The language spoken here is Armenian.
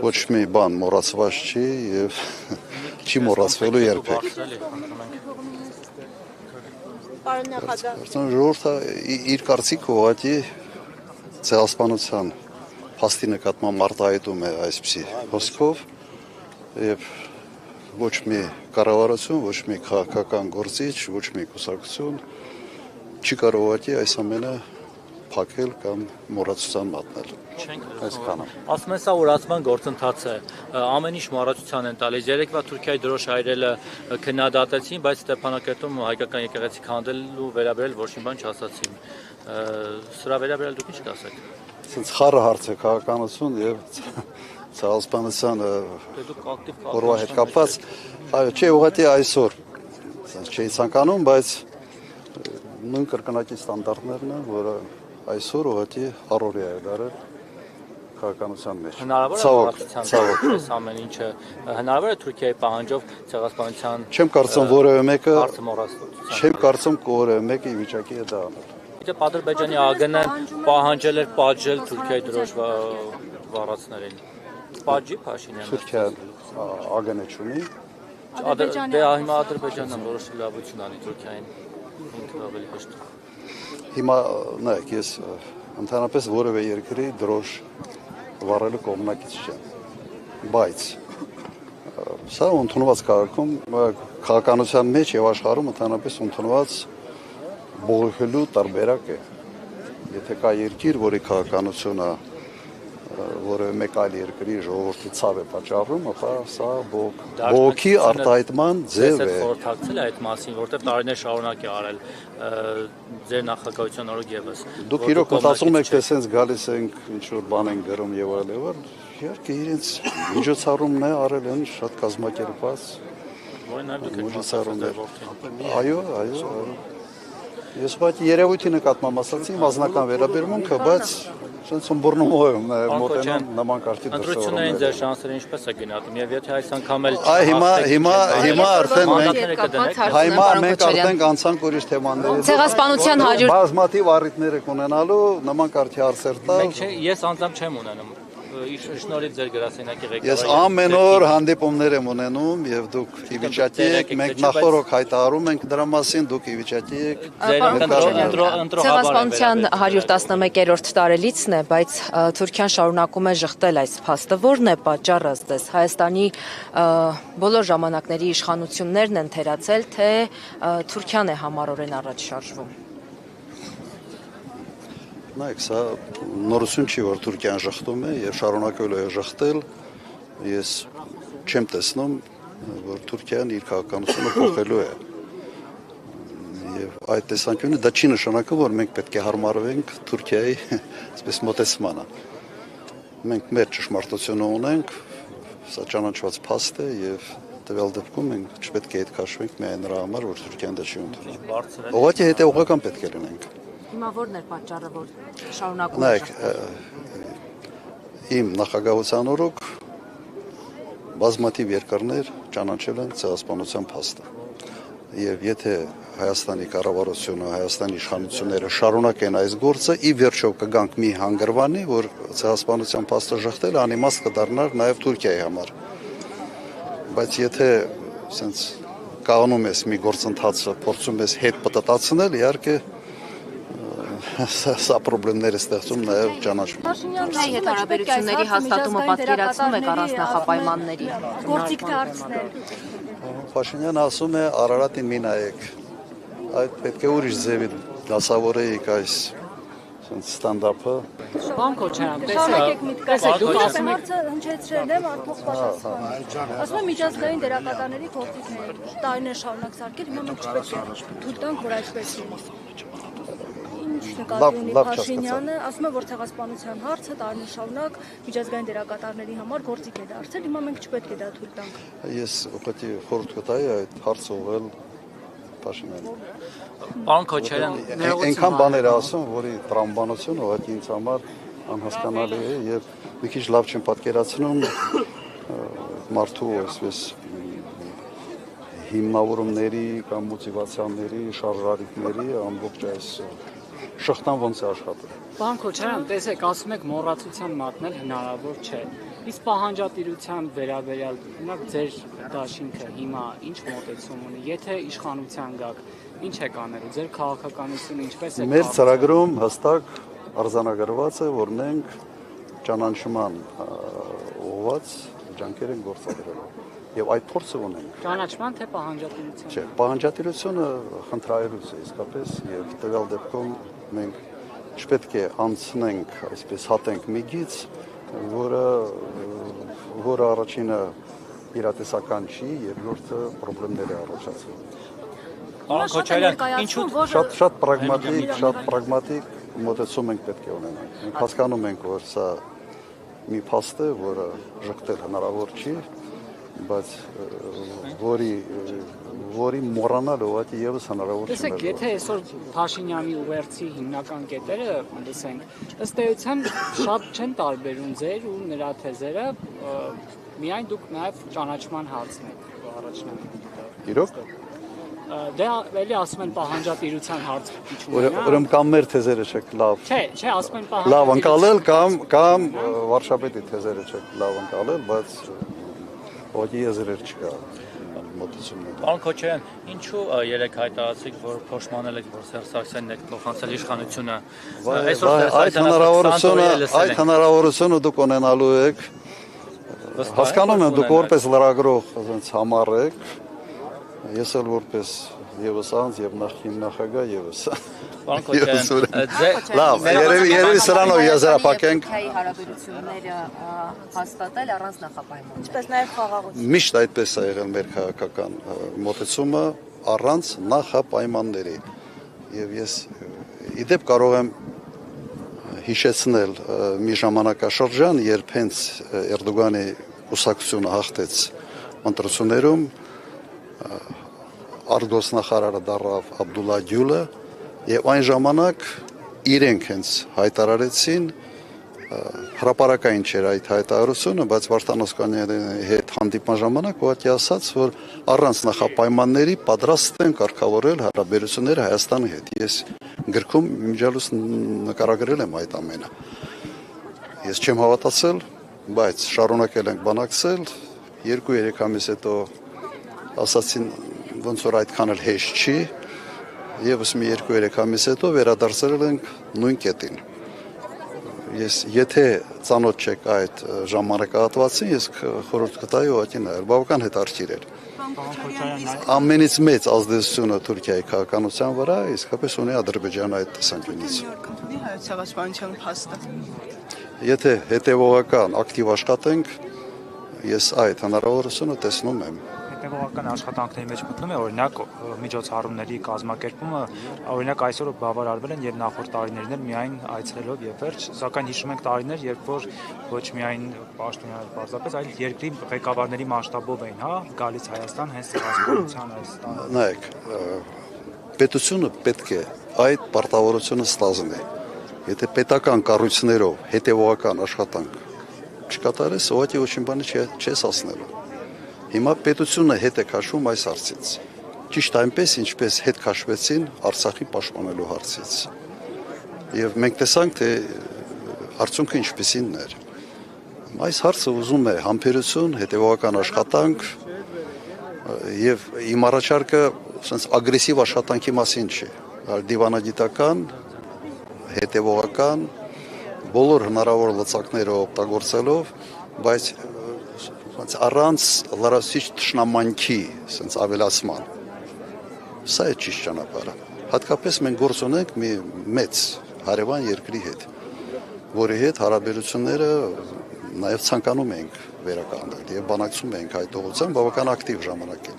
Ոչ մի բան մոռացված չի եւ չի մոռացվելու երբեք։ Ժողովուրդը իր կարծիքը ուղղակի ցեղասպանության փաստի նկատմամբ արտահայտում է այսպիսի հոսքով եւ ոչ մի կառավարություն, ոչ մի քաղաքական գործիչ, ոչ մի կուսակցություն չի կարող ուղղակի այս ամենը փակել կամ մոռացության մատնել։ Այսքանը։ Ասում են, սա ուրացման գործընթաց է։ Ամեն ինչ մոռացության են տալիս։ Երեկվա Թուրքիայի դրոշ հայրելը քննադատեցին, բայց Ստեփանակերտում հայկական եկեղեցի քանդելու վերաբերել ոչ մի բան չասացին։ Սրա վերաբերել դուք ինչ կասեք։ Սենց խառը հարց է քաղաքականություն եւ ցեղասպանության օրվա հետ կապված։ Այո, չէ, ուղղակի այսօր սենց չի ցանկանում, բայց նույն կրկնակի ստանդարտներն են, որը այսօր ուղղակի առօրյա է դարել քաղաքականության մեջ։ Հնարավոր է այս ամեն ինչը հնարավոր է Թուրքիայի պահանջով ցեղասպանության Չեմ կարծում որևէ մեկը հարցը մոռացության։ Չեմ կարծում որևէ մեկը ի վիճակի է դա անել։ Եթե Ադրբեջանի ԱԳՆ-ը պահանջել էր պատժել Թուրքիայի դրոշ վառածներին։ Պատժի Փաշինյանը։ Թուրքիան ԱԳՆ չունի։ Դե հիմա Ադրբեջանն որոշել լավություն անի Թուրքիային։ Ինքը ավելի հեշտ։ Հիմա նայեք, ես ընդհանրապես որևէ երկրի դրոշ վառելու կողմնակից չեմ։ Բայց սա ընդունված քաղաքականության մեջ եւ աշխարհում ընդհանրապես ընդունված բողոքելու տարբերակ է։ Եթե կա երկիր, որի քաղաքականությունը որևէ մեկ այլ երկրի ժողովրդի ցավ է պատճառում, ապա սա բողոքի արտահայտման ձև է։ Խորհրդակցել է այդ մասին, որտեղ տարիներ շարունակ է արել ձեր նախագահության օրոք եւս։ Դուք իրոք մտածում եք, թե սենց գալիս ենք ինչ-որ բան են գրում եւ այլն։ Իհարկե իրենց միջոցառումն է արել են շատ կազմակերպված։ Որին նաև դուք եք միջոցառումներ։ Այո։ Ես ուղղակի երևույթի նկատմամբ ասացի անձնական վերաբերմունքը, բայց sense ըմբռնումով եմ մոտենամ նման կարգի դրսևորումները։ Ընտրություններին ձեր շանսերը ինչպես է գնահատում եւ եթե այս անգամ էլ հիմա արդեն անցանք ուրիշ թեմաների։ Ցեղասպանության 100 բազմաթիվ առիթներ եք ունենալու նման կարգի հարցեր տալ։ Ես անձամբ չեմ ունենում։ Շնորհիվ ձեր գրասենյակի ղեկավարի։ Ես ամեն օր հանդիպումներ եմ ունենում եւ դուք ի վիճակի եք, մենք նախորդ հայտարարում ենք դրա մասին, դուք ի վիճակի եք։ Ցեղասպանության 111-րդ տարելիցն է, բայց Թուրքիան շարունակում է ժխտել այս փաստը։ Որն է պատճառը ըստ Հայաստանի բոլոր ժամանակների իշխանություններն են թերացել, թե Թուրքիան է համառորեն առաջ շարժվում։ Նայեք, սա նորություն չի, որ Թուրքիան ժխտում է եւ շարունակելու է ժխտել։ Ես չեմ տեսնում, որ Թուրքիան իր քաղաքականությունը փոխելու է։ Եվ այդ տեսանկյունից դա չի նշանակում, որ մենք պետք է հարմարվենք Թուրքիայի այսպես մոտեցմանը։ Մենք մեր ճշմարտությունը ունենք, սա ճանաչված փաստ է եւ տվյալ դեպքում մենք չպետք է հետ քաշվենք միայն նրա համար, որ Թուրքիան դա չի ընդունում։ Ուղղակի հետեւողական պետք է լինենք։ Հիմա որն է պատճառը, որ շարունակում է։ Նայեք, իմ նախագահության օրոք բազմաթիվ երկրներ ճանաչել են ցեղասպանության փաստը։ Եվ եթե Հայաստանի կառավարությունը, Հայաստանի իշխանությունները շարունակեն այս գործը, ի վերջո կգանք մի հանգրվանի, որ ցեղասպանության փաստը ժխտել անիմաստ կդառնար նաև Թուրքիայի համար։ Բայց եթե sense կանում ես մի գործընթացը, փորձում ես հետ պտտացնել, իհարկե սա պրոբլեմներ է ստեղծում նաև ճանաչում։ Փաշինյանի հետ հարաբերությունների հաստատումը պատկերացնում է առանց նախապայմանների։ Գործիք դարձնել։ Փաշինյանը ասում է Արարատին մի նայեք։ Այդ պետք է ուրիշ ձևի դասավորեիք այս ստանդափը։ Պարոն Քոչարյան, Շարունակեք միտքասը։ Դուք ասում եք հնչեցրել եմ արդյոք պատասխան։ Ասում եմ միջազգային դերակատարների գործիքներ տարիներ շարունակ սարքել, հիմա մենք չպետք է թույլ տանք, որ այսպես լինի։ Փաշինյանը ասում է, որ ցեղասպանության հարցը տարիներ շարունակ միջազգային դերակատարների համար գործիք է դարձել, հիմա մենք չպետք է դա թույլ տանք։ Ես ուղղակի խորհուրդ կտայի այդ հարցը ուղղել Փաշինյանին։ Պարոն Քոչարյան, այնքան բաներ ասում, որի տրամաբանությունը ուղղակի ինձ համար անհասկանալի է եւ մի քիչ լավ չեմ պատկերացնում մարդու այսպես հիմնավորումների կամ մոտիվացիաների, շարժարիքների ամբողջ այս շղթան ոնց է աշխատում։ Պարոն Քոչարյան, տեսեք, ասում եք մոռացության մատնել հնարավոր չէ։ Իսկ պահանջատիրության վերաբերյալ, օրինակ ձեր դաշինքը հիմա ինչ մոտեցում ունի, եթե իշխանության գաք, ինչ եք անելու, ձեր քաղաքականությունը ինչպես է։ Մեր ծրագրում հստակ արձանագրված է, որ մենք ճանաչման ուղղված ջանքեր ենք գործադրելու եւ այդ փորձը ունենք։ Ճանաչման թե պահանջատիրության։ Չէ, պահանջատիրությունը խնդրայելուց է իսկապես եւ տվյալ դեպքում մենք չպետք է անցնենք, այսպես հատենք մի գիծ, որը առաջինը իրատեսական չի, երկրորդը խնդիրներ է առաջացնում։ Պարոն Քոչարյան, ինչու շատ պրագմատիկ մոտեցում ենք պետք է ունենանք։ Մենք հասկանում ենք, որ սա մի փաստ է, որը շղթել հնարավոր չի, բայց որի մոռանալը ուղղակի եւս հնարավոր չի։ Տեսեք, եթե այսօր Փաշինյանի ուղերձի հիմնական կետերը լսենք, ըստ էության շատ չեն տարբերում ձեր ու նրա թեզերը, միայն դուք նաեւ ճանաչման հարցն եք առաջնահերթ։ Իրոք։ Դե էլի ասում են պահանջատիրության հարց իջում է։ Ուրեմն կամ մեր թեզերը չեք լավ։ Չէ, ասում են Լավ անցալել կամ վարշապետի թեզերը չեք լավ անցալել, բայց ոդի եզրեր չկա մոտեցումներ։ Պարոն Քոչարյան, ինչու երեք հայտարարեցիք, որ փոշմանել եք, որ Սերժ Սարգսյանն եք փոխանցել իշխանությունը։ Այդ հնարավորությունը դուք ունենալու եք։ Հասկանում եմ, դուք որպես լրագրող ասենց համառ եք։ Ես էլ որպես եւս անձ եւ նախին նախագահ եւս։ Պարոն Քոչարյան, լավ, երևի սրանով եզրափակենք։ Հարաբերությունները հաստատել առանց նախապայման։ Ինչպես նաև խաղաղություն։ Միշտ այդպես է եղել մեր քաղաքական մոտեցումը առանց նախապայմանների։ Եվ ես իդեպ կարող եմ հիշեցնել մի ժամանակաշրջան, երբ հենց Էրդողանի կուսակցությունը հաղթեց ընտրություններում, արտգործնախարարը դառավ Աբդուլլա Գյուլը եւ այն ժամանակ իրենք հենց հայտարարեցին հրապարակային չէր այդ հայտարարությունը, բայց Վարդան Օսկանյանի հետ հանդիպման ժամանակ ուղղակի ասաց, որ առանց նախապայմանների պատրաստ են կարգավորել հարաբերությունները Հայաստանի հետ։ Ես գրքում իմիջիալուց նկարագրել եմ այդ ամենը։ Ես չեմ հավատացել, բայց շարունակել ենք բանակցել, 2-3 ամիս հետո ասացին ոնց որ այդքան էլ հեշտ չի, եւս մի 2-3 ամիս հետո վերադարձել ենք նույն կետին։ Ես եթե ծանոթ չեք այդ ժամանակահատվածին, ես խորհուրդ կտայի ուղղակի նայել, բավական հետաքրքիր էր։ Ամենից մեծ ազդեցությունը Թուրքիայի քաղաքականության վրա իսկապես ունի Ադրբեջանը այդ տեսանկյունից։ Ցեղասպանության փաստը։ Եթե հետևողական ակտիվ աշխատենք, ես այդ հնարավորությունը տեսնում եմ։ Հետևողական աշխատանքների մեջ մտնում է օրինակ միջոցառումների կազմակերպումը, օրինակ այսօր բավարարվել են եւ նախորդ տարիներն էլ միայն այցելելով եւ վերջ, սակայն հիշում ենք տարիներ, երբ որ ոչ միայն պաշտոնյաներ բարձրապես, այլ երկրի ղեկավարների մասշտաբով էին, գալիս Հայաստան հենց ցեղասպանության այս տանը։ Նայեք, պետությունը պետք է այդ պարտավորությունը ստանձնի։ Եթե պետական կառույցներով հետևողական աշխատանք չկատարես, ուղղակի ոչինչ բանի չես ասնելու։ Հիմա պետությունը հետ է քաշվում այս հարցից։ Ճիշտ այնպես, ինչպես հետ քաշվեցին Արցախի պաշտպանելու հարցից։ Եվ մենք տեսանք, թե արդյունքը ինչպեսին էր։ Այս հարցը ուզում է համբերություն, հետևողական աշխատանք եւ իմ առաջարկը ասենց ագրեսիվ աշխատանքի մասին չի, այլ դիվանագիտական, հետևողական, բոլոր հնարավոր լծակները օգտագործելով, բայց առանց լրացուցիչ թշնամանքի ասենց ավելացման։ Սա է ճիշտ ճանապարհը։ Հատկապես մենք գործ ունենք մի մեծ հարևան երկրի հետ, որի հետ հարաբերությունները նաև ցանկանում ենք վերականգնել եւ բանակցում ենք այդ ուղղությամբ բավական ակտիվ ժամանակ է։